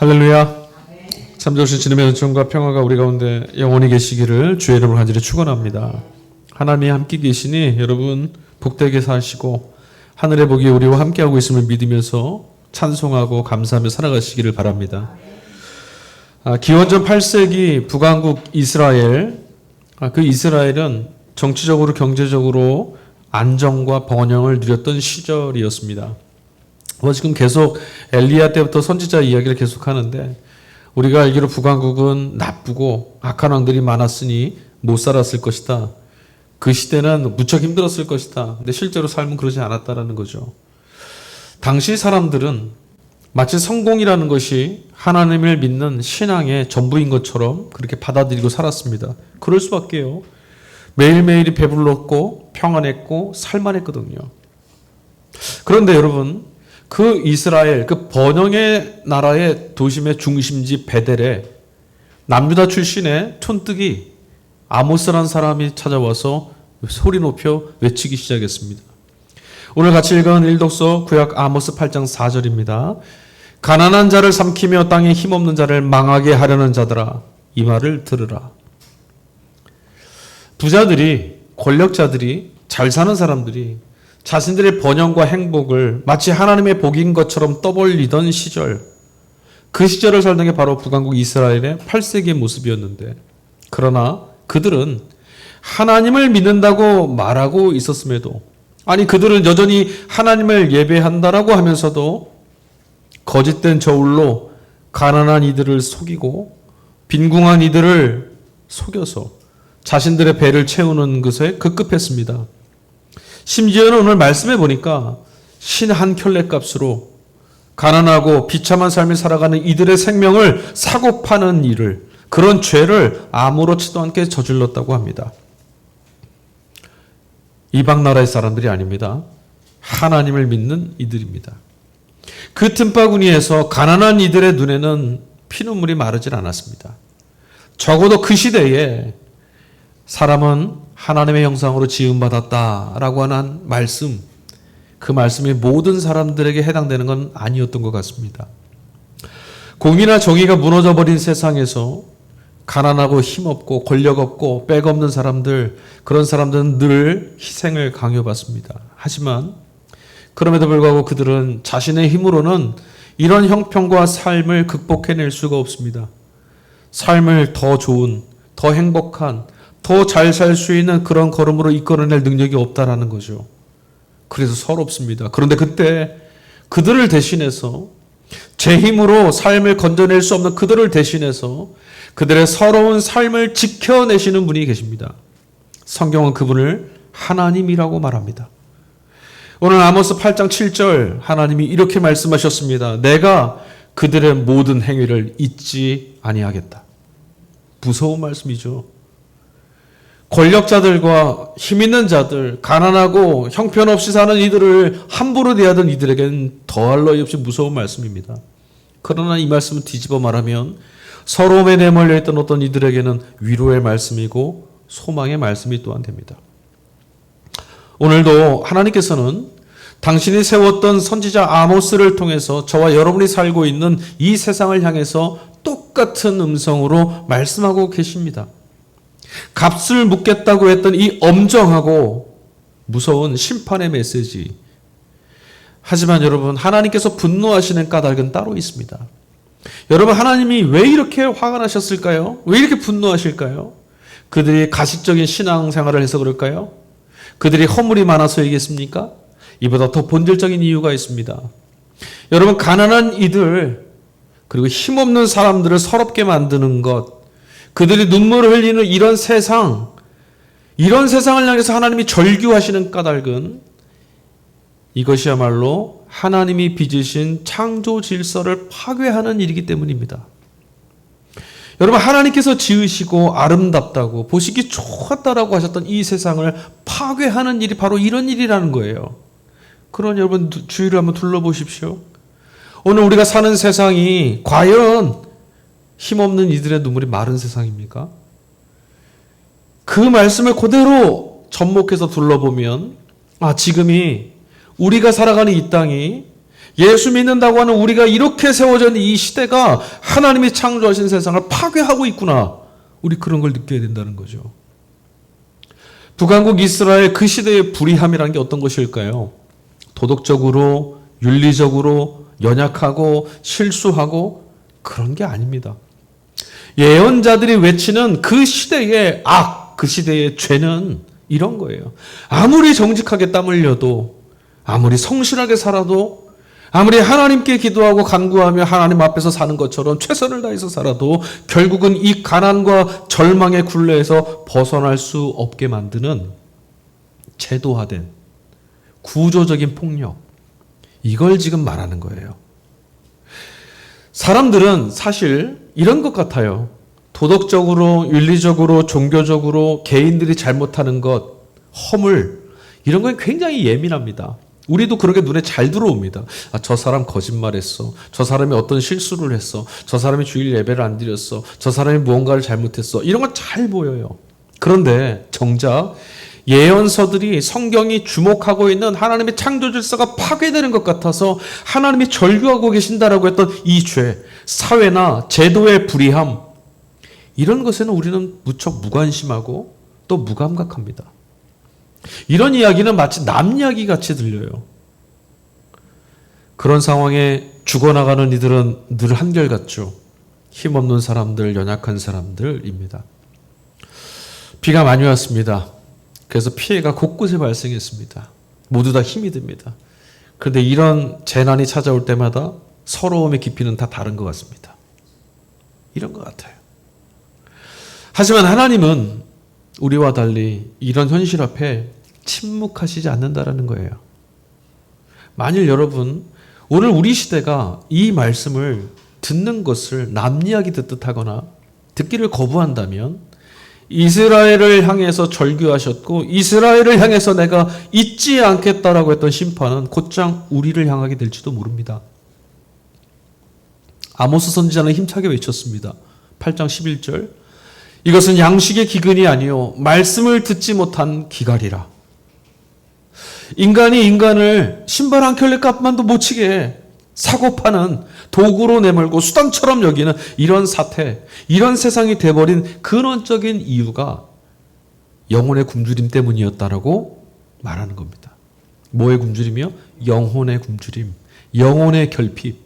할렐루야. 참 좋으신 주님의 은총과 평화가 우리 가운데 영원히 계시기를 주의 이름으로 간절히 축원합니다. 하나님이 함께 계시니 여러분 복되게 사시고 하늘의 복이 우리와 함께하고 있음을 믿으면서 찬송하고 감사하며 살아가시기를 바랍니다. 기원전 8세기 북왕국 이스라엘, 그 이스라엘은 정치적으로 경제적으로 안정과 번영을 누렸던 시절이었습니다. 지금 계속 엘리야 때부터 선지자 이야기를 계속 하는데 우리가 알기로 북왕국은 나쁘고 악한 왕들이 많았으니 못 살았을 것이다. 그 시대는 무척 힘들었을 것이다. 근데 실제로 삶은 그러지 않았다라는 거죠. 당시 사람들은 마치 성공이라는 것이 하나님을 믿는 신앙의 전부인 것처럼 그렇게 받아들이고 살았습니다. 그럴 수밖에요. 매일매일이 배불렀고 평안했고 살만했거든요. 그런데 여러분, 그 이스라엘, 그 번영의 나라의 도심의 중심지 베델에 남유다 출신의 촌뜨기 아모스라는 사람이 찾아와서 소리 높여 외치기 시작했습니다. 오늘 같이 읽은 일독서 구약 아모스 8장 4절입니다. 가난한 자를 삼키며 땅에 힘없는 자를 망하게 하려는 자들아, 이 말을 들으라. 부자들이, 권력자들이, 잘 사는 사람들이 자신들의 번영과 행복을 마치 하나님의 복인 것처럼 떠벌리던 시절, 그 시절을 살던 게 바로 북왕국 이스라엘의 8세기의 모습이었는데, 그러나 그들은 하나님을 믿는다고 말하고 있었음에도, 아니 그들은 여전히 하나님을 예배한다라고 하면서도 거짓된 저울로 가난한 이들을 속이고 빈궁한 이들을 속여서 자신들의 배를 채우는 것에 급급했습니다. 심지어는 오늘 말씀해 보니까 신 한 켤레 값으로 가난하고 비참한 삶을 살아가는 이들의 생명을 사고 파는 일을, 그런 죄를 아무렇지도 않게 저질렀다고 합니다. 이방 나라의 사람들이 아닙니다. 하나님을 믿는 이들입니다. 그 틈바구니에서 가난한 이들의 눈에는 피눈물이 마르질 않았습니다. 적어도 그 시대에 사람은 하나님의 형상으로 지음받았다라고 하는 말씀, 그 말씀이 모든 사람들에게 해당되는 건 아니었던 것 같습니다. 공의나 정의가 무너져버린 세상에서 가난하고 힘없고 권력 없고 백 없는 사람들, 그런 사람들은 늘 희생을 강요받습니다. 하지만 그럼에도 불구하고 그들은 자신의 힘으로는 이런 형편과 삶을 극복해낼 수가 없습니다. 삶을 더 좋은, 더 행복한, 더 잘 살 수 있는 그런 걸음으로 이끌어낼 능력이 없다라는 거죠. 그래서 서럽습니다. 그런데 그때 그들을 대신해서, 제 힘으로 삶을 건져낼 수 없는 그들을 대신해서 그들의 서러운 삶을 지켜내시는 분이 계십니다. 성경은 그분을 하나님이라고 말합니다. 오늘 아모스 8장 7절 하나님이 이렇게 말씀하셨습니다. 내가 그들의 모든 행위를 잊지 아니하겠다. 무서운 말씀이죠. 권력자들과 힘있는 자들, 가난하고 형편없이 사는 이들을 함부로 대하던 이들에게는 더할 나위 없이 무서운 말씀입니다. 그러나 이 말씀을 뒤집어 말하면 서러움에 내몰려 있던 어떤 이들에게는 위로의 말씀이고 소망의 말씀이 또한 됩니다. 오늘도 하나님께서는 당신이 세웠던 선지자 아모스를 통해서 저와 여러분이 살고 있는 이 세상을 향해서 똑같은 음성으로 말씀하고 계십니다. 값을 묻겠다고 했던 이 엄정하고 무서운 심판의 메시지. 하지만 여러분, 하나님께서 분노하시는 까닭은 따로 있습니다. 여러분, 하나님이 왜 이렇게 화가 나셨을까요? 왜 이렇게 분노하실까요? 그들이 가식적인 신앙생활을 해서 그럴까요? 그들이 허물이 많아서이겠습니까? 이보다 더 본질적인 이유가 있습니다. 여러분, 가난한 이들, 그리고 힘없는 사람들을 서럽게 만드는 것, 그들이 눈물을 흘리는 이런 세상을 향해서 하나님이 절규하시는 까닭은 이것이야말로 하나님이 빚으신 창조 질서를 파괴하는 일이기 때문입니다. 여러분, 하나님께서 지으시고 아름답다고 보시기 좋았다라고 하셨던 이 세상을 파괴하는 일이 바로 이런 일이라는 거예요. 그러니 여러분, 주위를 한번 둘러보십시오. 오늘 우리가 사는 세상이 과연 힘없는 이들의 눈물이 마른 세상입니까? 그 말씀을 그대로 접목해서 둘러보면, 지금이 우리가 살아가는 이 땅이 예수 믿는다고 하는 우리가 이렇게 세워져 있는 이 시대가 하나님이 창조하신 세상을 파괴하고 있구나. 우리 그런 걸 느껴야 된다는 거죠. 북한국 이스라엘 그 시대의 불의함이라는 게 어떤 것일까요? 도덕적으로, 윤리적으로 연약하고 실수하고 그런 게 아닙니다. 예언자들이 외치는 그 시대의 악, 그 시대의 죄는 이런 거예요. 아무리 정직하게 땀 흘려도, 아무리 성실하게 살아도, 아무리 하나님께 기도하고 간구하며 하나님 앞에서 사는 것처럼 최선을 다해서 살아도 결국은 이 가난과 절망의 굴레에서 벗어날 수 없게 만드는 제도화된 구조적인 폭력, 이걸 지금 말하는 거예요. 사람들은 사실 이런 것 같아요. 도덕적으로, 윤리적으로, 종교적으로 개인들이 잘못하는 것, 허물, 이런 건 굉장히 예민합니다. 우리도 그렇게 눈에 잘 들어옵니다. 아, 저 사람 거짓말했어. 저 사람이 어떤 실수를 했어. 저 사람이 주일 예배를 안 드렸어. 저 사람이 무언가를 잘못했어. 이런 건 잘 보여요. 그런데 정작 예언서들이 성경이 주목하고 있는 하나님의 창조 질서가 파괴되는 것 같아서 하나님이 절규하고 계신다라고 했던 이 죄, 사회나 제도의 불의함, 이런 것에는 우리는 무척 무관심하고 또 무감각합니다. 이런 이야기는 마치 남 이야기 같이 들려요. 그런 상황에 죽어나가는 이들은 늘 한결같죠. 힘없는 사람들, 연약한 사람들입니다. 비가 많이 왔습니다. 그래서 피해가 곳곳에 발생했습니다. 모두 다 힘이 듭니다. 그런데 이런 재난이 찾아올 때마다 서러움의 깊이는 다 다른 것 같습니다. 이런 것 같아요. 하지만 하나님은 우리와 달리 이런 현실 앞에 침묵하시지 않는다라는 거예요. 만일 여러분 오늘 우리 시대가 이 말씀을 듣는 것을 남 이야기 듣듯 하거나 듣기를 거부한다면 이스라엘을 향해서 절규하셨고 이스라엘을 향해서 내가 잊지 않겠다라고 했던 심판은 곧장 우리를 향하게 될지도 모릅니다. 아모스 선지자는 힘차게 외쳤습니다. 8장 11절, 이것은 양식의 기근이 아니요 말씀을 듣지 못한 기갈이라. 인간이 인간을 신발 한 켤레 값만도 못 치게 사고 파는, 도구로 내몰고 수단처럼 여기는 이런 사태, 이런 세상이 돼버린 근원적인 이유가 영혼의 굶주림 때문이었다라고 말하는 겁니다. 뭐의 굶주림이요? 영혼의 굶주림, 영혼의 결핍.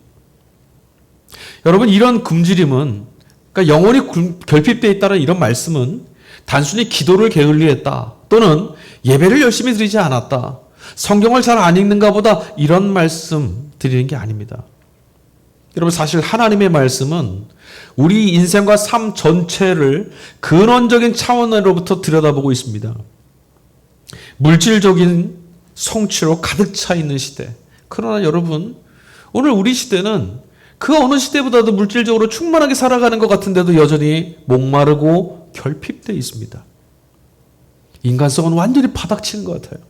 여러분, 이런 굶주림은, 그러니까 영혼이 결핍되어 있다는 이런 말씀은 단순히 기도를 게을리했다, 또는 예배를 열심히 드리지 않았다, 성경을 잘 안 읽는가 보다, 이런 말씀 드리는 게 아닙니다. 여러분, 사실 하나님의 말씀은 우리 인생과 삶 전체를 근원적인 차원으로부터 들여다보고 있습니다. 물질적인 성취로 가득 차 있는 시대. 그러나 여러분, 오늘 우리 시대는 그 어느 시대보다도 물질적으로 충만하게 살아가는 것 같은데도 여전히 목마르고 결핍되어 있습니다. 인간성은 완전히 바닥치는 것 같아요.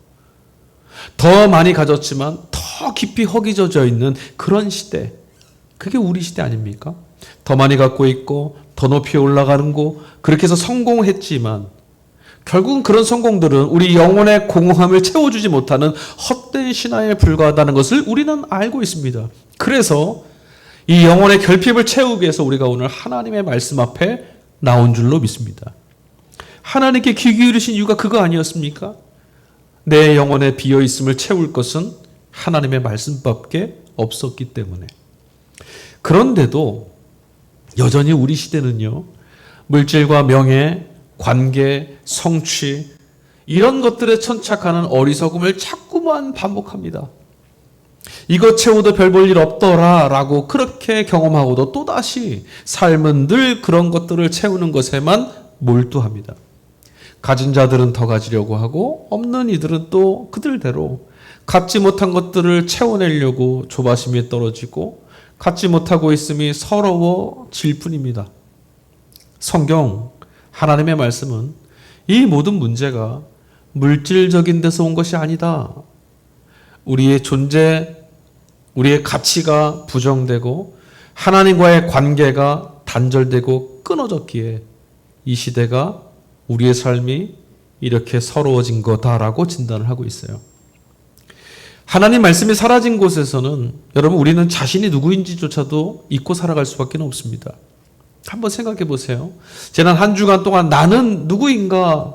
더 많이 가졌지만 더 깊이 허기져져 있는 그런 시대. 그게 우리 시대 아닙니까? 더 많이 갖고 있고 더 높이 올라가는 거, 그렇게 해서 성공했지만 결국은 그런 성공들은 우리 영혼의 공허함을 채워주지 못하는 헛된 신화에 불과하다는 것을 우리는 알고 있습니다. 그래서 이 영혼의 결핍을 채우기 위해서 우리가 오늘 하나님의 말씀 앞에 나온 줄로 믿습니다. 하나님께 귀 기울이신 이유가 그거 아니었습니까? 내 영혼에 비어있음을 채울 것은 하나님의 말씀밖에 없었기 때문에. 그런데도 여전히 우리 시대는요, 물질과 명예, 관계, 성취, 이런 것들에 천착하는 어리석음을 자꾸만 반복합니다. 이것 채워도 별 볼 일 없더라 라고 그렇게 경험하고도 또다시 삶은 늘 그런 것들을 채우는 것에만 몰두합니다. 가진 자들은 더 가지려고 하고 없는 이들은 또 그들대로 갖지 못한 것들을 채워내려고 조바심이 떨어지고 갖지 못하고 있음이 서러워질 뿐입니다. 성경, 하나님의 말씀은 이 모든 문제가 물질적인 데서 온 것이 아니다. 우리의 존재, 우리의 가치가 부정되고 하나님과의 관계가 단절되고 끊어졌기에 이 시대가, 우리의 삶이 이렇게 서러워진 거다라고 진단을 하고 있어요. 하나님 말씀이 사라진 곳에서는 여러분 우리는 자신이 누구인지조차도 잊고 살아갈 수밖에 없습니다. 한번 생각해 보세요. 지난 한 주간 동안 나는 누구인가?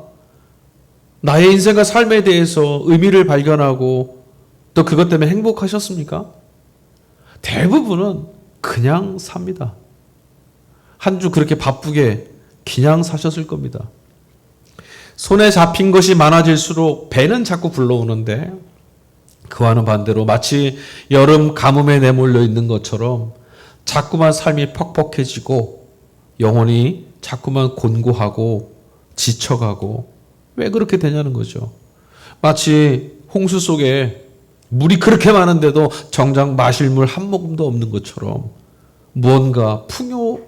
나의 인생과 삶에 대해서 의미를 발견하고 또 그것 때문에 행복하셨습니까? 대부분은 그냥 삽니다. 한 주 그렇게 바쁘게 그냥 사셨을 겁니다. 손에 잡힌 것이 많아질수록 배는 자꾸 불러오는데 그와는 반대로 마치 여름 가뭄에 내몰려 있는 것처럼 자꾸만 삶이 퍽퍽해지고 영혼이 자꾸만 곤고하고 지쳐가고 왜 그렇게 되냐는 거죠. 마치 홍수 속에 물이 그렇게 많은데도 정작 마실 물 한 모금도 없는 것처럼 뭔가 풍요,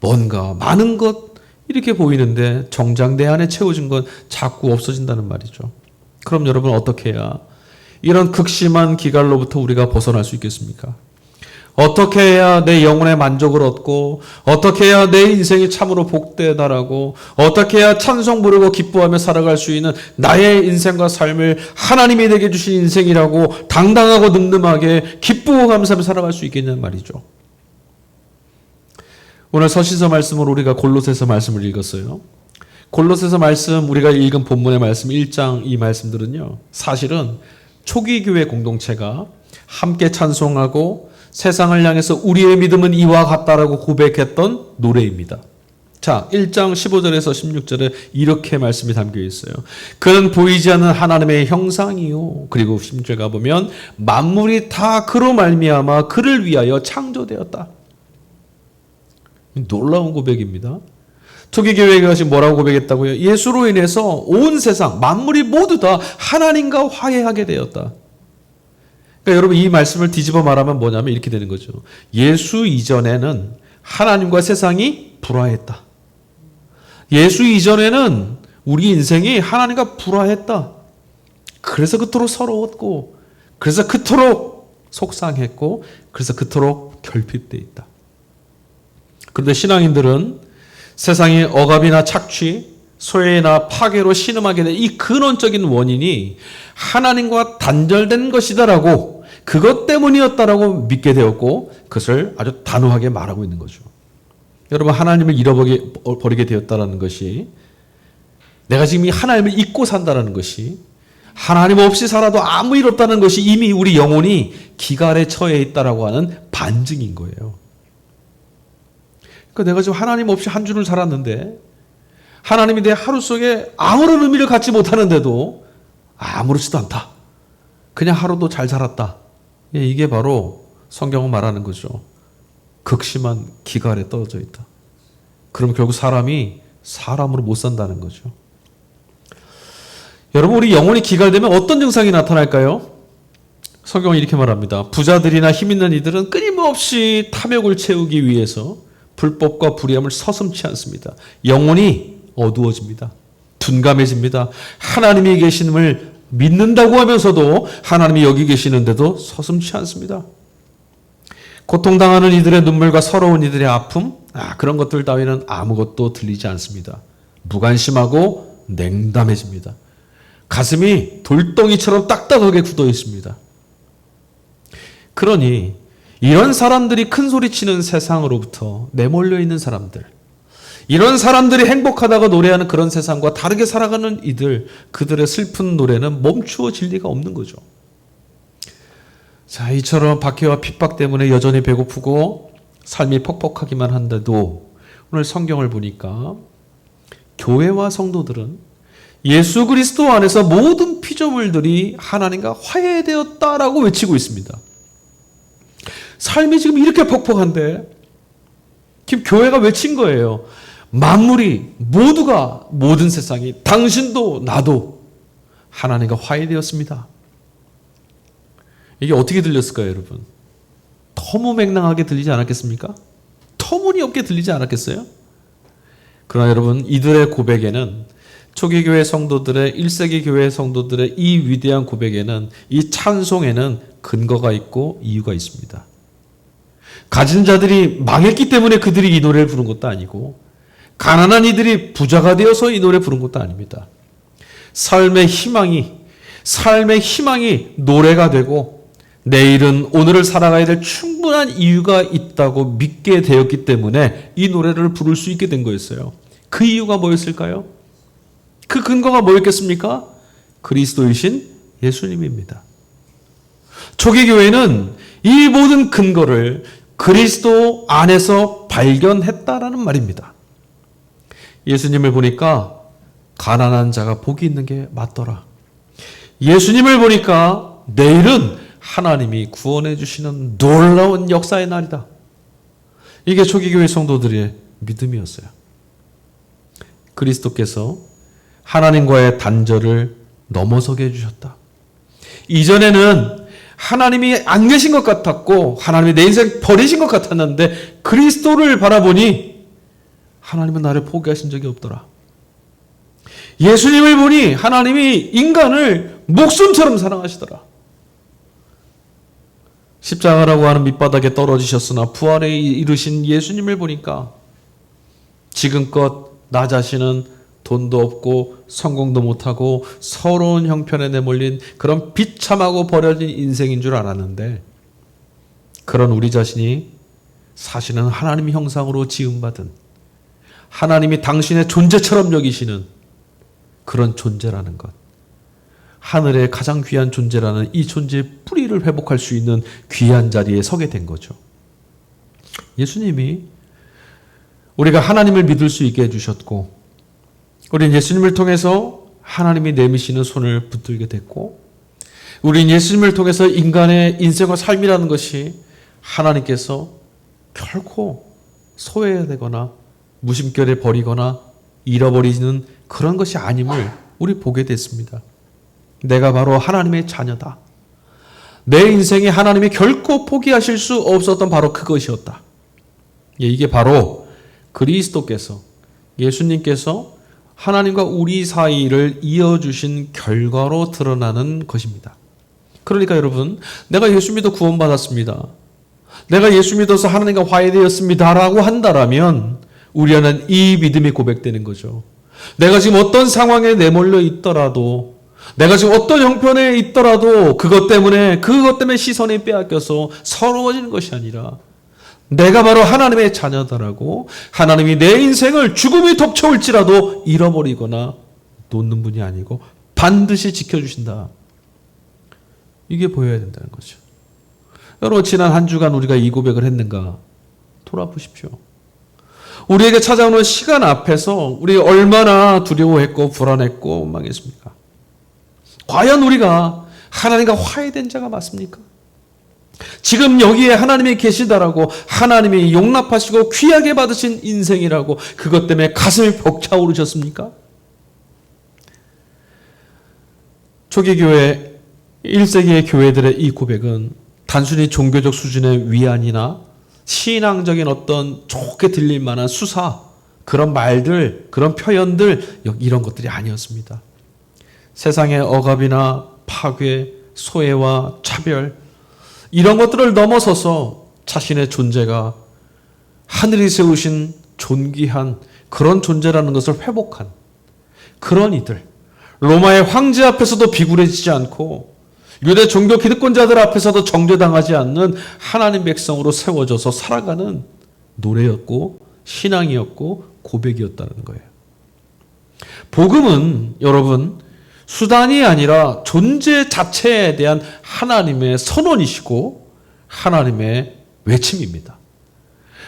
뭔가 많은 것 이렇게 보이는데 정작 내 안에 채워진 건 자꾸 없어진다는 말이죠. 그럼 여러분 어떻게 해야 이런 극심한 기갈로부터 우리가 벗어날 수 있겠습니까? 어떻게 해야 내 영혼의 만족을 얻고 어떻게 해야 내 인생이 참으로 복되다라고 어떻게 해야 찬송 부르고 기뻐하며 살아갈 수 있는 나의 인생과 삶을 하나님이 내게 주신 인생이라고 당당하고 늠름하게 기쁘고 감사하며 살아갈 수 있겠냐는 말이죠. 오늘 서신서 말씀으로 우리가 골로새서 말씀을 읽었어요. 골로새서 말씀 우리가 읽은 본문의 말씀 1장 이 말씀들은요. 사실은 초기 교회 공동체가 함께 찬송하고 세상을 향해서 우리의 믿음은 이와 같다라고 고백했던 노래입니다. 자, 1장 15절에서 16절에 이렇게 말씀이 담겨 있어요. 그는 보이지 않는 하나님의 형상이요. 그리고 16절 가보면 만물이 다 그로 말미암아 그를 위하여 창조되었다. 놀라운 고백입니다. 초기 교회가 지금 뭐라고 고백했다고요? 예수로 인해서 온 세상 만물이 모두 다 하나님과 화해하게 되었다. 그러니까 여러분 이 말씀을 뒤집어 말하면 뭐냐면 이렇게 되는 거죠. 예수 이전에는 하나님과 세상이 불화했다. 예수 이전에는 우리 인생이 하나님과 불화했다. 그래서 그토록 서러웠고 그래서 그토록 속상했고 그래서 그토록 결핍돼 있다. 그런데 신앙인들은 세상의 억압이나 착취, 소외나 파괴로 신음하게 된 이 근원적인 원인이 하나님과 단절된 것이다라고 그것 때문이었다라고 믿게 되었고 그것을 아주 단호하게 말하고 있는 거죠. 여러분 하나님을 잃어버리게 되었다는 것이 내가 지금 이 하나님을 잊고 산다는 것이 하나님 없이 살아도 아무 일 없다는 것이 이미 우리 영혼이 기갈에 처해 있다라고 하는 반증인 거예요. 그러니까 내가 지금 하나님 없이 한 주를 살았는데 하나님이 내 하루 속에 아무런 의미를 갖지 못하는데도 아무렇지도 않다. 그냥 하루도 잘 살았다. 이게 바로 성경은 말하는 거죠. 극심한 기갈에 떨어져 있다. 그럼 결국 사람이 사람으로 못 산다는 거죠. 여러분 우리 영혼이 기갈되면 어떤 증상이 나타날까요? 성경은 이렇게 말합니다. 부자들이나 힘 있는 이들은 끊임없이 탐욕을 채우기 위해서 불법과 불의함을 서슴지 않습니다. 영혼이 어두워집니다. 둔감해집니다. 하나님이 계심을 믿는다고 하면서도 하나님이 여기 계시는데도 서슴지 않습니다. 고통당하는 이들의 눈물과 서러운 이들의 아픔, 그런 것들 따위는 아무것도 들리지 않습니다. 무관심하고 냉담해집니다. 가슴이 돌덩이처럼 딱딱하게 굳어 있습니다. 그러니 이런 사람들이 큰 소리치는 세상으로부터 내몰려 있는 사람들, 이런 사람들이 행복하다고 노래하는 그런 세상과 다르게 살아가는 이들, 그들의 슬픈 노래는 멈추어질 리가 없는 거죠. 자, 이처럼 박해와 핍박 때문에 여전히 배고프고 삶이 퍽퍽하기만 한데도 오늘 성경을 보니까 교회와 성도들은 예수 그리스도 안에서 모든 피조물들이 하나님과 화해되었다라고 외치고 있습니다. 삶이 지금 이렇게 퍽퍽한데 지금 교회가 외친 거예요. 만물이 모두가 모든 세상이 당신도 나도 하나님과 화해되었습니다. 이게 어떻게 들렸을까요, 여러분? 터무맹랑하게 들리지 않았겠습니까? 터무니없게 들리지 않았겠어요? 그러나 여러분 이들의 고백에는 초기 교회 성도들의 1세기 교회 성도들의 이 위대한 고백에는 이 찬송에는 근거가 있고 이유가 있습니다. 가진 자들이 망했기 때문에 그들이 이 노래를 부른 것도 아니고 가난한 이들이 부자가 되어서 이 노래 부른 것도 아닙니다. 삶의 희망이 삶의 희망이 노래가 되고 내일은 오늘을 살아가야 될 충분한 이유가 있다고 믿게 되었기 때문에 이 노래를 부를 수 있게 된 거였어요. 그 이유가 뭐였을까요? 그 근거가 뭐였겠습니까? 그리스도이신 예수님입니다. 초기 교회는 이 모든 근거를 그리스도 안에서 발견했다라는 말입니다. 예수님을 보니까 가난한 자가 복이 있는 게 맞더라. 예수님을 보니까 내일은 하나님이 구원해 주시는 놀라운 역사의 날이다. 이게 초기 교회 성도들의 믿음이었어요. 그리스도께서 하나님과의 단절을 넘어서게 해주셨다. 이전에는 하나님이 안 계신 것 같았고 하나님이 내 인생 버리신 것 같았는데 그리스도를 바라보니 하나님은 나를 포기하신 적이 없더라. 예수님을 보니 하나님이 인간을 목숨처럼 사랑하시더라. 십자가라고 하는 밑바닥에 떨어지셨으나 부활에 이르신 예수님을 보니까 지금껏 나 자신은 돈도 없고 성공도 못하고 서러운 형편에 내몰린 그런 비참하고 버려진 인생인 줄 알았는데 그런 우리 자신이 사실은 하나님 형상으로 지음받은 하나님이 당신의 존재처럼 여기시는 그런 존재라는 것. 하늘의 가장 귀한 존재라는 이 존재의 뿌리를 회복할 수 있는 귀한 자리에 서게 된 거죠. 예수님이 우리가 하나님을 믿을 수 있게 해주셨고 우린 예수님을 통해서 하나님이 내미시는 손을 붙들게 됐고 우린 예수님을 통해서 인간의 인생과 삶이라는 것이 하나님께서 결코 소외되거나 무심결에 버리거나 잃어버리는 그런 것이 아님을 우리 보게 됐습니다. 내가 바로 하나님의 자녀다. 내 인생에 하나님이 결코 포기하실 수 없었던 바로 그것이었다. 이게 바로 그리스도께서 예수님께서 하나님과 우리 사이를 이어주신 결과로 드러나는 것입니다. 그러니까 여러분, 내가 예수 믿어 구원받았습니다. 내가 예수 믿어서 하나님과 화해되었습니다. 라고 한다라면 우리는 이 믿음이 고백되는 거죠. 내가 지금 어떤 상황에 내몰려 있더라도 내가 지금 어떤 형편에 있더라도 그것 때문에 시선이 빼앗겨서 서러워지는 것이 아니라 내가 바로 하나님의 자녀다라고 하나님이 내 인생을 죽음이 덮쳐올지라도 잃어버리거나 놓는 분이 아니고 반드시 지켜주신다. 이게 보여야 된다는 거죠. 여러분 지난 한 주간 우리가 이 고백을 했는가 돌아보십시오. 우리에게 찾아오는 시간 앞에서 우리 얼마나 두려워했고 불안했고 원망했습니까? 과연 우리가 하나님과 화해된 자가 맞습니까? 지금 여기에 하나님이 계시다라고 하나님이 용납하시고 귀하게 받으신 인생이라고 그것 때문에 가슴이 벅차오르셨습니까? 초기 교회 1세기의 교회들의 이 고백은 단순히 종교적 수준의 위안이나 신앙적인 어떤 좋게 들릴 만한 수사 그런 말들 그런 표현들 이런 것들이 아니었습니다. 세상의 억압이나 파괴 소외와 차별 이런 것들을 넘어서서 자신의 존재가 하늘이 세우신 존귀한 그런 존재라는 것을 회복한 그런 이들 로마의 황제 앞에서도 비굴해지지 않고 유대 종교 기득권자들 앞에서도 정죄당하지 않는 하나님 백성으로 세워져서 살아가는 노래였고 신앙이었고 고백이었다는 거예요. 복음은 여러분 수단이 아니라 존재 자체에 대한 하나님의 선언이시고 하나님의 외침입니다.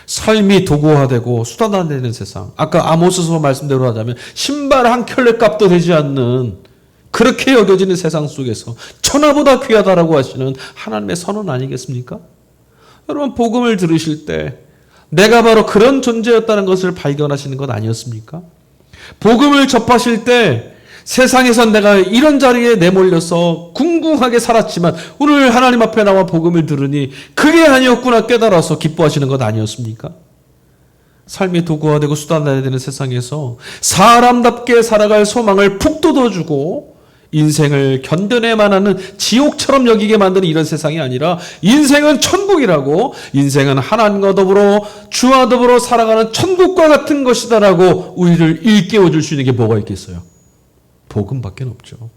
삶이 도구화되고 수단화되는 세상. 아까 아모스서 말씀대로 하자면 신발 한 켤레 값도 되지 않는 그렇게 여겨지는 세상 속에서 천하보다 귀하다라고 하시는 하나님의 선언 아니겠습니까? 여러분 복음을 들으실 때 내가 바로 그런 존재였다는 것을 발견하시는 것 아니었습니까? 복음을 접하실 때 세상에선 내가 이런 자리에 내몰려서 궁궁하게 살았지만 오늘 하나님 앞에 나와 복음을 들으니 그게 아니었구나 깨달아서 기뻐하시는 것 아니었습니까? 삶이 도구화되고 수단화되는 세상에서 사람답게 살아갈 소망을 푹 돋워주고 인생을 견뎌내만 하는 지옥처럼 여기게 만드는 이런 세상이 아니라 인생은 천국이라고 인생은 하나님과 더불어 주와 더불어 살아가는 천국과 같은 것이다라고 우리를 일깨워줄 수 있는 게 뭐가 있겠어요? 복음밖에 없죠.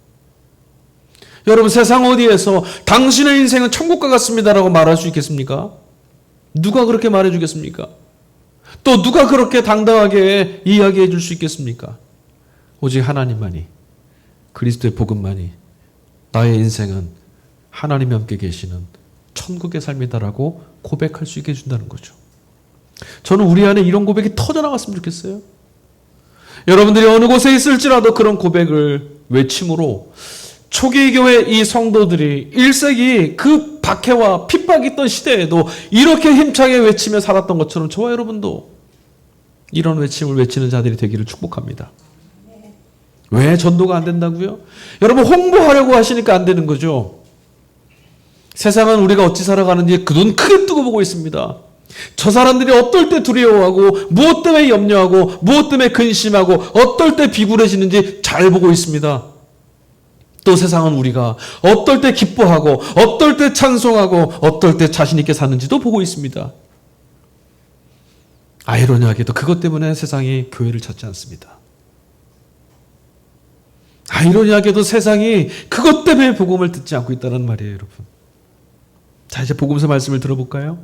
여러분 세상 어디에서 당신의 인생은 천국과 같습니다라고 말할 수 있겠습니까? 누가 그렇게 말해주겠습니까? 또 누가 그렇게 당당하게 이야기해 줄 수 있겠습니까? 오직 하나님만이, 그리스도의 복음만이 나의 인생은 하나님이 함께 계시는 천국의 삶이다라고 고백할 수 있게 해준다는 거죠. 저는 우리 안에 이런 고백이 터져나갔으면 좋겠어요. 여러분들이 어느 곳에 있을지라도 그런 고백을 외침으로 초기 교회 이 성도들이 1세기 그 박해와 핍박이 있던 시대에도 이렇게 힘차게 외치며 살았던 것처럼 저와 여러분도 이런 외침을 외치는 자들이 되기를 축복합니다. 왜 전도가 안 된다고요? 여러분 홍보하려고 하시니까 안 되는 거죠. 세상은 우리가 어찌 살아가는지 그 눈 크게 뜨고 보고 있습니다. 저 사람들이 어떨 때 두려워하고 무엇 때문에 염려하고 무엇 때문에 근심하고 어떨 때 비굴해지는지 잘 보고 있습니다. 또 세상은 우리가 어떨 때 기뻐하고 어떨 때 찬송하고 어떨 때 자신 있게 사는지도 보고 있습니다. 아이러니하게도 그것 때문에 세상이 교회를 찾지 않습니다. 아이러니하게도 세상이 그것 때문에 복음을 듣지 않고 있다는 말이에요, 여러분. 자, 이제 복음서 말씀을 들어볼까요?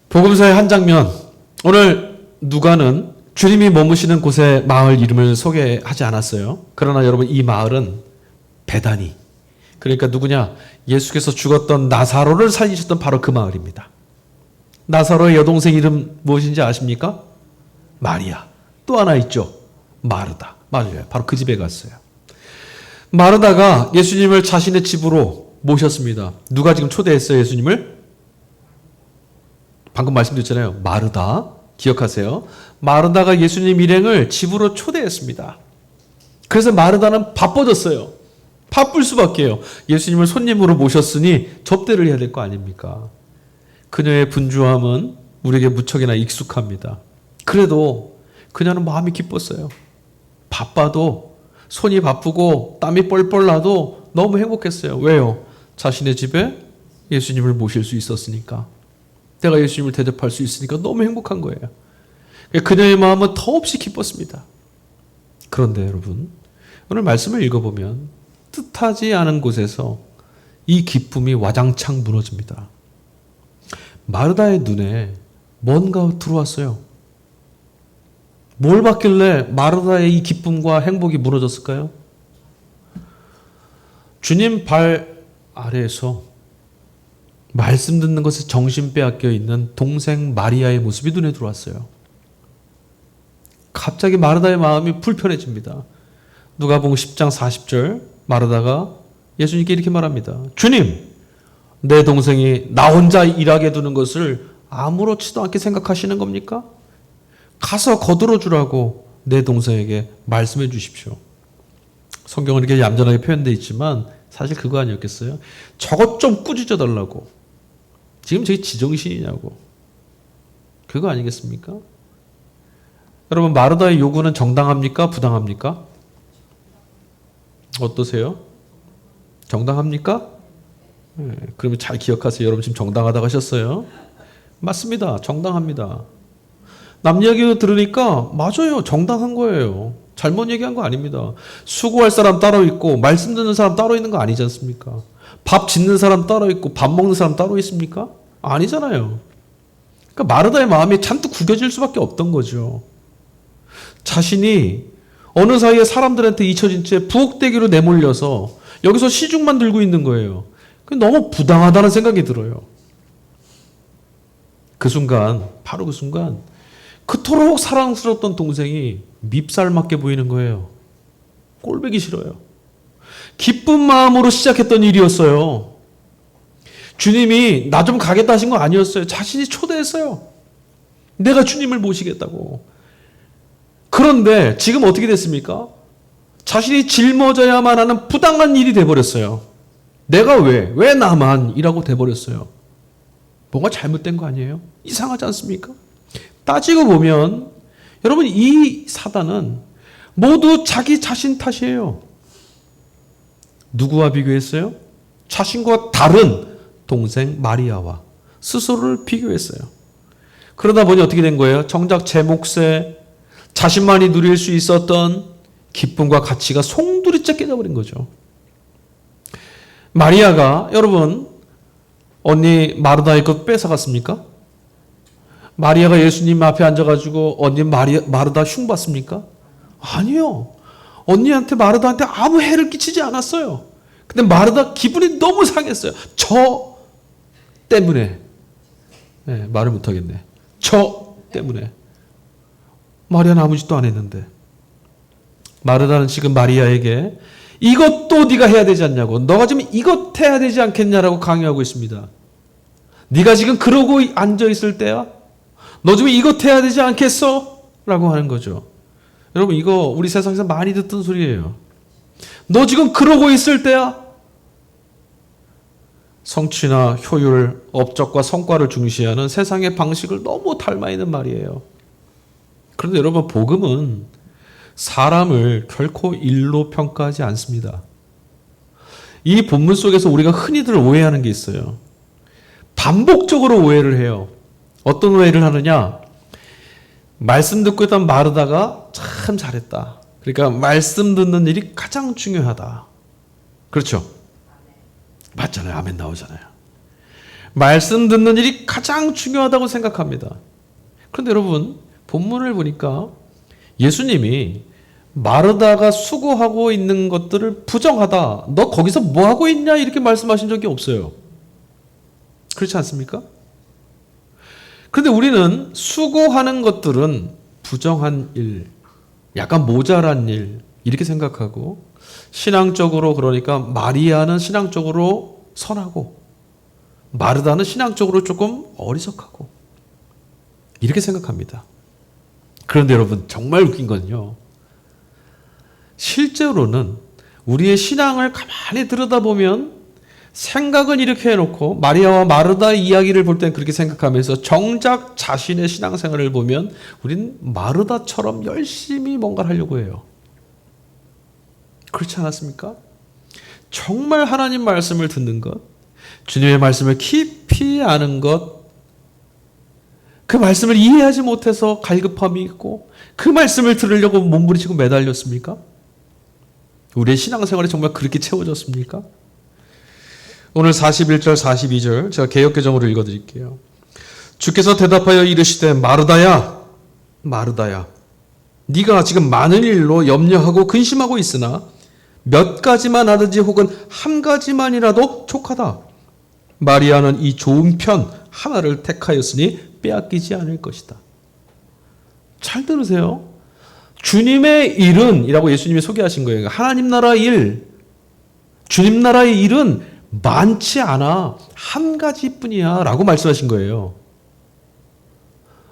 복음서의 한 장면, 오늘 누가는 주님이 머무시는 곳의 마을 이름을 소개하지 않았어요. 그러나 여러분 이 마을은 베다니, 그러니까 누구냐? 예수께서 죽었던 나사로를 살리셨던 바로 그 마을입니다. 나사로의 여동생 이름 무엇인지 아십니까? 마리아. 또 하나 있죠. 마르다. 맞아요. 바로 그 집에 갔어요. 마르다가 예수님을 자신의 집으로 모셨습니다. 누가 지금 초대했어요, 예수님을? 방금 말씀드렸잖아요. 마르다. 기억하세요. 마르다가 예수님 일행을 집으로 초대했습니다. 그래서 마르다는 바빠졌어요. 바쁠 수밖에요. 예수님을 손님으로 모셨으니 접대를 해야 될 거 아닙니까? 그녀의 분주함은 우리에게 무척이나 익숙합니다. 그래도 그녀는 마음이 기뻤어요. 바빠도, 손이 바쁘고 땀이 뻘뻘 나도 너무 행복했어요. 왜요? 자신의 집에 예수님을 모실 수 있었으니까. 내가 예수님을 대접할 수 있으니까 너무 행복한 거예요. 그녀의 마음은 더없이 기뻤습니다. 그런데 여러분, 오늘 말씀을 읽어보면 뜻하지 않은 곳에서 이 기쁨이 와장창 무너집니다. 마르다의 눈에 뭔가 들어왔어요. 뭘 봤길래 마르다의 이 기쁨과 행복이 무너졌을까요? 주님 발 아래에서 말씀 듣는 것에 정신 빼앗겨 있는 동생 마리아의 모습이 눈에 들어왔어요. 갑자기 마르다의 마음이 불편해집니다. 누가복음 10장 40절 마르다가 예수님께 이렇게 말합니다. 주님, 내 동생이 나 혼자 일하게 두는 것을 아무렇지도 않게 생각하시는 겁니까? 가서 거들어 주라고 내 동생에게 말씀해 주십시오. 성경은 이렇게 얌전하게 표현되어 있지만 사실 그거 아니었겠어요? 저것 좀 꾸짖어 달라고. 지금 저게 지정신이냐고. 그거 아니겠습니까? 여러분, 마르다의 요구는 정당합니까? 부당합니까? 어떠세요? 정당합니까? 네, 그러면 잘 기억하세요. 여러분 지금 정당하다고 하셨어요? 맞습니다. 정당합니다. 남 이야기 들으니까 맞아요. 정당한 거예요. 잘못 얘기한 거 아닙니다. 수고할 사람 따로 있고 말씀 듣는 사람 따로 있는 거 아니지 않습니까? 밥 짓는 사람 따로 있고 밥 먹는 사람 따로 있습니까? 아니잖아요. 그러니까 마르다의 마음이 잔뜩 구겨질 수밖에 없던 거죠. 자신이 어느 사이에 사람들한테 잊혀진 채 부엌대기로 내몰려서 여기서 시중만 들고 있는 거예요. 너무 부당하다는 생각이 들어요. 그 순간, 바로 그 순간 그토록 사랑스럽던 동생이 밉살맞게 보이는 거예요. 꼴보기 싫어요. 기쁜 마음으로 시작했던 일이었어요. 주님이 나 좀 가겠다 하신 거 아니었어요. 자신이 초대했어요. 내가 주님을 모시겠다고. 그런데 지금 어떻게 됐습니까? 자신이 짊어져야만 하는 부당한 일이 돼버렸어요. 내가 왜 나만 이라고 돼버렸어요. 뭔가 잘못된 거 아니에요? 이상하지 않습니까? 따지고 보면 여러분 이 사단은 모두 자기 자신 탓이에요. 누구와 비교했어요? 자신과 다른 동생 마리아와 스스로를 비교했어요. 그러다 보니 어떻게 된 거예요? 정작 제 몫에 자신만이 누릴 수 있었던 기쁨과 가치가 송두리째 깨져버린 거죠. 마리아가 여러분 언니 마르다의 것 뺏어갔습니까? 마리아가 예수님 앞에 앉아가지고 언니 마르다 흉봤습니까? 아니요. 언니한테 마르다한테 아무 해를 끼치지 않았어요. 근데 마르다 기분이 너무 상했어요. 저 때문에. 네, 말을 못하겠네. 저 때문에. 마리아는 아무 짓도 안 했는데. 마르다는 지금 마리아에게 이것도 네가 해야 되지 않냐고. 너가 지금 이것 해야 되지 않겠냐라고 강요하고 있습니다. 네가 지금 그러고 앉아있을 때야? 너 지금 이것 해야 되지 않겠어? 라고 하는 거죠. 여러분 이거 우리 세상에서 많이 듣던 소리예요. 너 지금 그러고 있을 때야? 성취나 효율, 업적과 성과를 중시하는 세상의 방식을 너무 닮아 있는 말이에요. 그런데 여러분 복음은 사람을 결코 일로 평가하지 않습니다. 이 본문 속에서 우리가 흔히들 오해하는 게 있어요. 반복적으로 오해를 해요. 어떤 오해를 하느냐? 말씀 듣고 있던 마르다가 참 잘했다. 그러니까 말씀 듣는 일이 가장 중요하다. 그렇죠? 맞잖아요. 아멘 나오잖아요. 말씀 듣는 일이 가장 중요하다고 생각합니다. 그런데 여러분 본문을 보니까 예수님이 마르다가 수고하고 있는 것들을 부정하다. 너 거기서 뭐 하고 있냐? 이렇게 말씀하신 적이 없어요. 그렇지 않습니까? 그런데 우리는 수고하는 것들은 부정한 일, 약간 모자란 일 이렇게 생각하고 신앙적으로 그러니까 마리아는 신앙적으로 선하고 마르다는 신앙적으로 조금 어리석하고 이렇게 생각합니다. 그런데 여러분 정말 웃긴 건요. 실제로는 우리의 신앙을 가만히 들여다보면 생각은 이렇게 해놓고 마리아와 마르다의 이야기를 볼 땐 그렇게 생각하면서 정작 자신의 신앙생활을 보면 우린 마르다처럼 열심히 뭔가를 하려고 해요. 그렇지 않았습니까? 정말 하나님 말씀을 듣는 것, 주님의 말씀을 깊이 아는 것, 그 말씀을 이해하지 못해서 갈급함이 있고 그 말씀을 들으려고 몸부림치고 매달렸습니까? 우리의 신앙생활이 정말 그렇게 채워졌습니까? 오늘 41절 42절 제가 개역개정으로 읽어드릴게요. 주께서 대답하여 이르시되 마르다야 마르다야 네가 지금 많은 일로 염려하고 근심하고 있으나 몇 가지만 하든지 혹은 한 가지만이라도 족하다. 마리아는 이 좋은 편 하나를 택하였으니 빼앗기지 않을 것이다. 잘 들으세요. 주님의 일은 이라고 예수님이 소개하신 거예요. 하나님 나라 일, 주님 나라의 일은 많지 않아. 한 가지뿐이야 라고 말씀하신 거예요.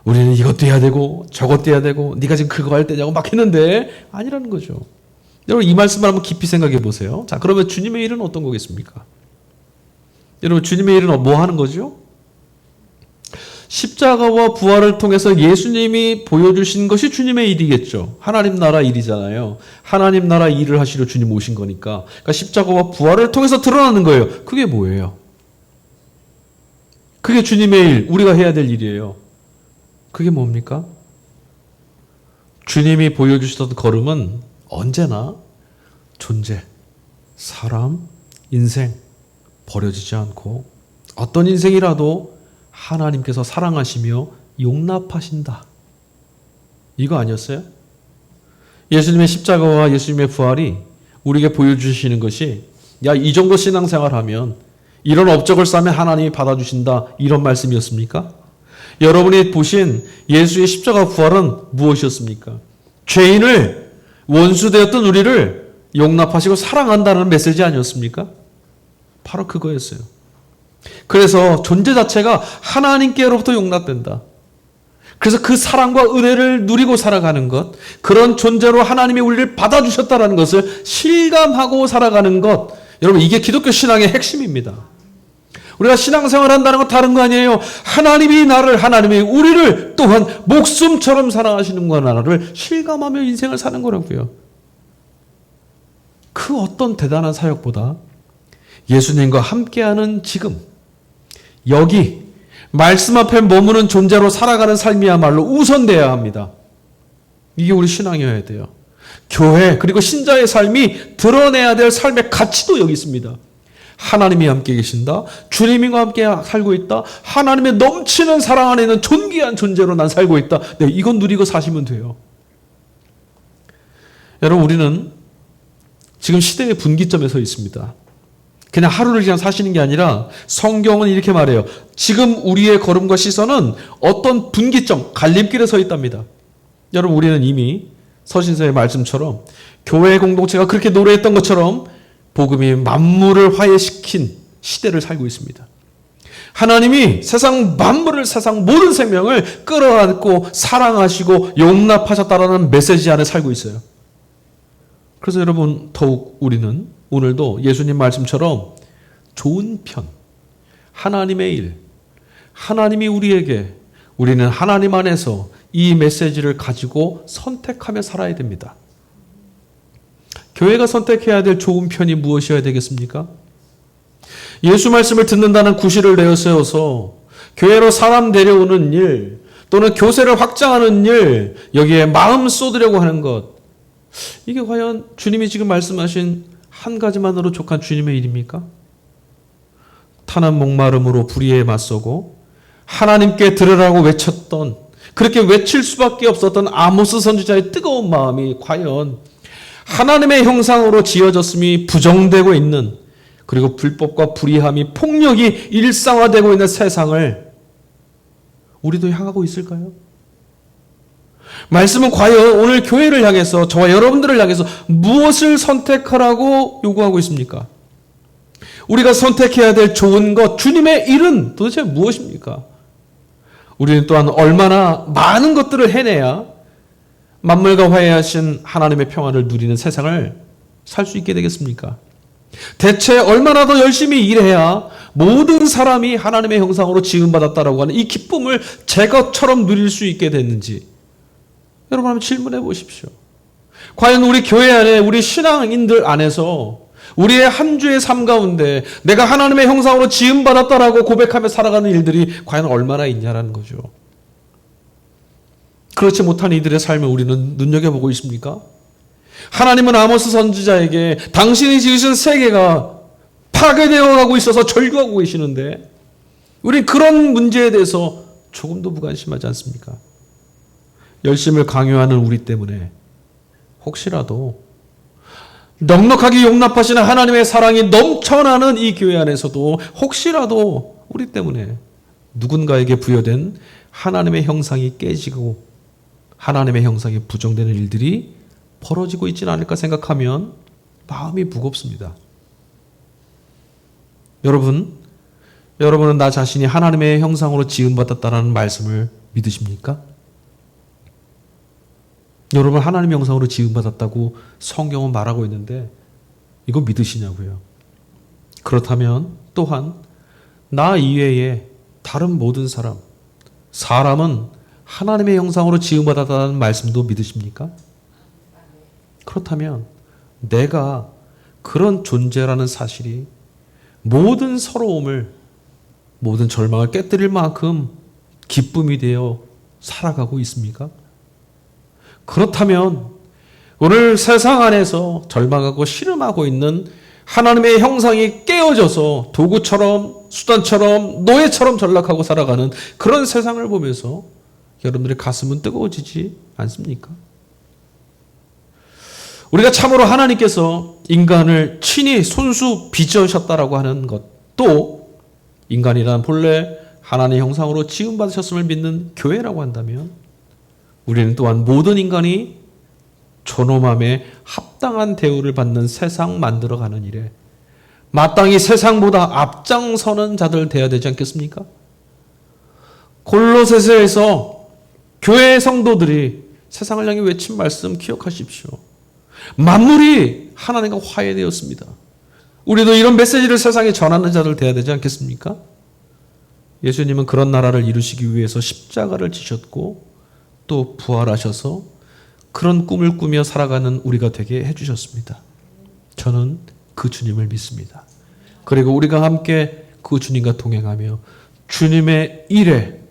우리는 이것도 해야 되고 저것도 해야 되고 네가 지금 그거 할 때냐고 막 했는데 아니라는 거죠. 여러분 이 말씀을 한번 깊이 생각해 보세요. 자, 그러면 주님의 일은 어떤 거겠습니까? 여러분 주님의 일은 뭐 하는 거죠? 십자가와 부활을 통해서 예수님이 보여주신 것이 주님의 일이겠죠. 하나님 나라 일이잖아요. 하나님 나라 일을 하시러 주님 오신 거니까. 그러니까 십자가와 부활을 통해서 드러나는 거예요. 그게 뭐예요? 그게 주님의 일, 우리가 해야 될 일이에요. 그게 뭡니까? 주님이 보여주시던 걸음은 언제나 존재, 사람, 인생 버려지지 않고 어떤 인생이라도 하나님께서 사랑하시며 용납하신다. 이거 아니었어요? 예수님의 십자가와 예수님의 부활이 우리에게 보여주시는 것이 야, 이 정도 신앙생활하면 이런 업적을 쌓으면 하나님이 받아주신다. 이런 말씀이었습니까? 여러분이 보신 예수의 십자가 부활은 무엇이었습니까? 죄인을 원수되었던 우리를 용납하시고 사랑한다는 메시지 아니었습니까? 바로 그거였어요. 그래서 존재 자체가 하나님께로부터 용납된다. 그래서 그 사랑과 은혜를 누리고 살아가는 것, 그런 존재로 하나님이 우리를 받아주셨다는 것을 실감하고 살아가는 것, 여러분 이게 기독교 신앙의 핵심입니다. 우리가 신앙생활 한다는 건 다른 거 아니에요. 하나님이 우리를 또한 목숨처럼 사랑하시는 거라를 실감하며 인생을 사는 거라고요. 그 어떤 대단한 사역보다 예수님과 함께하는 지금 여기 말씀 앞에 머무는 존재로 살아가는 삶이야말로 우선돼야 합니다. 이게 우리 신앙이어야 돼요. 교회 그리고 신자의 삶이 드러내야 될 삶의 가치도 여기 있습니다. 하나님이 함께 계신다. 주님과 함께 살고 있다. 하나님의 넘치는 사랑 안에 있는 존귀한 존재로 난 살고 있다. 네, 이건 누리고 사시면 돼요. 여러분, 우리는 지금 시대의 분기점에 서 있습니다. 그냥 하루를 그냥 사시는 게 아니라 성경은 이렇게 말해요. 지금 우리의 걸음과 시선은 어떤 분기점, 갈림길에 서 있답니다. 여러분, 우리는 이미 서신서의 말씀처럼 교회 공동체가 그렇게 노래했던 것처럼 복음이 만물을 화해시킨 시대를 살고 있습니다. 하나님이 세상 만물을, 세상 모든 생명을 끌어안고 사랑하시고 용납하셨다라는 메시지 안에 살고 있어요. 그래서 여러분, 더욱 우리는 오늘도 예수님 말씀처럼 좋은 편, 하나님의 일, 하나님이 우리에게, 우리는 하나님 안에서 이 메시지를 가지고 선택하며 살아야 됩니다. 교회가 선택해야 될 좋은 편이 무엇이어야 되겠습니까? 예수 말씀을 듣는다는 구실을 내어세워서 교회로 사람 데려오는 일, 또는 교세를 확장하는 일, 여기에 마음 쏟으려고 하는 것, 이게 과연 주님이 지금 말씀하신 한 가지만으로 족한 주님의 일입니까? 타는 목마름으로 불의에 맞서고 하나님께 들으라고 외쳤던, 그렇게 외칠 수밖에 없었던 아모스 선지자의 뜨거운 마음이 과연 하나님의 형상으로 지어졌음이 부정되고 있는, 그리고 불법과 불의함이, 폭력이 일상화되고 있는 세상을 우리도 향하고 있을까요? 말씀은 과연 오늘 교회를 향해서, 저와 여러분들을 향해서 무엇을 선택하라고 요구하고 있습니까? 우리가 선택해야 될 좋은 것, 주님의 일은 도대체 무엇입니까? 우리는 또한 얼마나 많은 것들을 해내야 만물과 화해하신 하나님의 평화를 누리는 세상을 살 수 있게 되겠습니까? 대체 얼마나 더 열심히 일해야 모든 사람이 하나님의 형상으로 지음받았다라고 하는 이 기쁨을 제 것처럼 누릴 수 있게 됐는지 여러분 한번 질문해 보십시오. 과연 우리 교회 안에, 우리 신앙인들 안에서 우리의 한 주의 삶 가운데 내가 하나님의 형상으로 지음받았다라고 고백하며 살아가는 일들이 과연 얼마나 있냐라는 거죠. 그렇지 못한 이들의 삶을 우리는 눈여겨보고 있습니까? 하나님은 아모스 선지자에게 당신이 지으신 세계가 파괴되어 가고 있어서 절규하고 계시는데 우린 그런 문제에 대해서 조금도 무관심하지 않습니까? 열심을 강요하는 우리 때문에 혹시라도 넉넉하게 용납하시는 하나님의 사랑이 넘쳐나는 이 교회 안에서도 혹시라도 우리 때문에 누군가에게 부여된 하나님의 형상이 깨지고 하나님의 형상이 부정되는 일들이 벌어지고 있지는 않을까 생각하면 마음이 무겁습니다. 여러분은 나 자신이 하나님의 형상으로 지음받았다는 말씀을 믿으십니까? 여러분, 하나님의 형상으로 지음받았다고 성경은 말하고 있는데 이거 믿으시냐고요? 그렇다면 또한 나 이외에 다른 모든 사람은 하나님의 형상으로 지음받았다는 말씀도 믿으십니까? 그렇다면 내가 그런 존재라는 사실이 모든 서러움을, 모든 절망을 깨뜨릴 만큼 기쁨이 되어 살아가고 있습니까? 그렇다면 오늘 세상 안에서 절망하고 씨름하고 있는 하나님의 형상이 깨어져서 도구처럼, 수단처럼, 노예처럼 전락하고 살아가는 그런 세상을 보면서 여러분들의 가슴은 뜨거워지지 않습니까? 우리가 참으로 하나님께서 인간을 친히 손수 빚으셨다라고 하는 것, 또 인간이란 본래 하나님의 형상으로 지음받으셨음을 믿는 교회라고 한다면 우리는 또한 모든 인간이 존엄함에 합당한 대우를 받는 세상 만들어가는 일에 마땅히 세상보다 앞장서는 자들 되어야 되지 않겠습니까? 골로새서에서 교회 성도들이 세상을 향해 외친 말씀 기억하십시오. 만물이 하나님과 화해되었습니다. 우리도 이런 메시지를 세상에 전하는 자들 되어야 되지 않겠습니까? 예수님은 그런 나라를 이루시기 위해서 십자가를 지셨고 또 부활하셔서 그런 꿈을 꾸며 살아가는 우리가 되게 해주셨습니다. 저는 그 주님을 믿습니다. 그리고 우리가 함께 그 주님과 동행하며 주님의 일에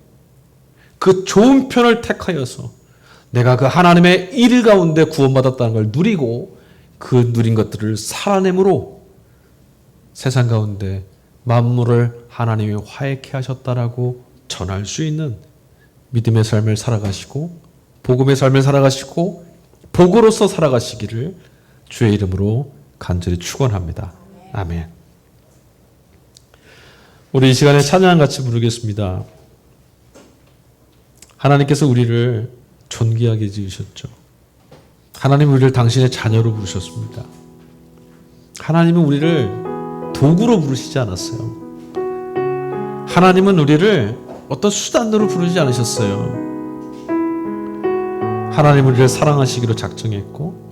그 좋은 편을 택하여서 내가 그 하나님의 일 가운데 구원받았다는 걸 누리고 그 누린 것들을 살아내므로 세상 가운데 만물을 하나님이 화해케 하셨다라고 전할 수 있는 믿음의 삶을 살아가시고 복음의 삶을 살아가시고 복으로서 살아가시기를 주의 이름으로 간절히 축원합니다. 아멘. 우리 이 시간에 찬양 같이 부르겠습니다. 하나님께서 우리를 존귀하게 지으셨죠. 하나님 우리를 당신의 자녀로 부르셨습니다. 하나님은 우리를 도구로 부르시지 않았어요. 하나님은 우리를 어떤 수단으로 부르지 않으셨어요. 하나님 우리를 사랑하시기로 작정했고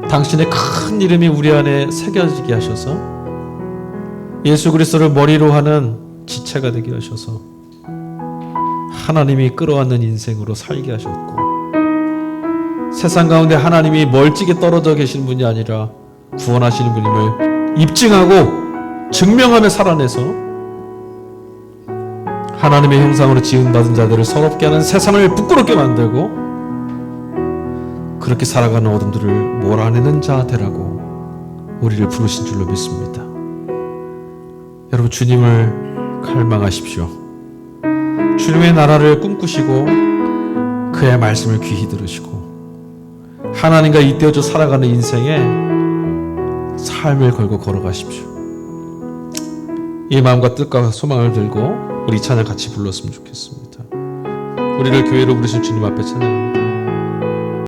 당신의 큰 이름이 우리 안에 새겨지게 하셔서 예수 그리스도를 머리로 하는 지체가 되게 하셔서 하나님이 끌어안는 인생으로 살게 하셨고 세상 가운데 하나님이 멀찍이 떨어져 계신 분이 아니라 구원하시는 분임을 입증하고 증명하며 살아내서 하나님의 형상으로 지음받은 자들을 서럽게 하는 세상을 부끄럽게 만들고 그렇게 살아가는 어둠들을 몰아내는 자 되라고 우리를 부르신 줄로 믿습니다. 여러분 주님을 갈망하십시오. 주님의 나라를 꿈꾸시고 그의 말씀을 귀히 들으시고 하나님과 잇대어져 살아가는 인생에 삶을 걸고 걸어가십시오. 이 마음과 뜻과 소망을 들고 우리 찬양 같이 불렀으면 좋겠습니다. 우리를 교회로 부르신 주님 앞에 찬양합니다.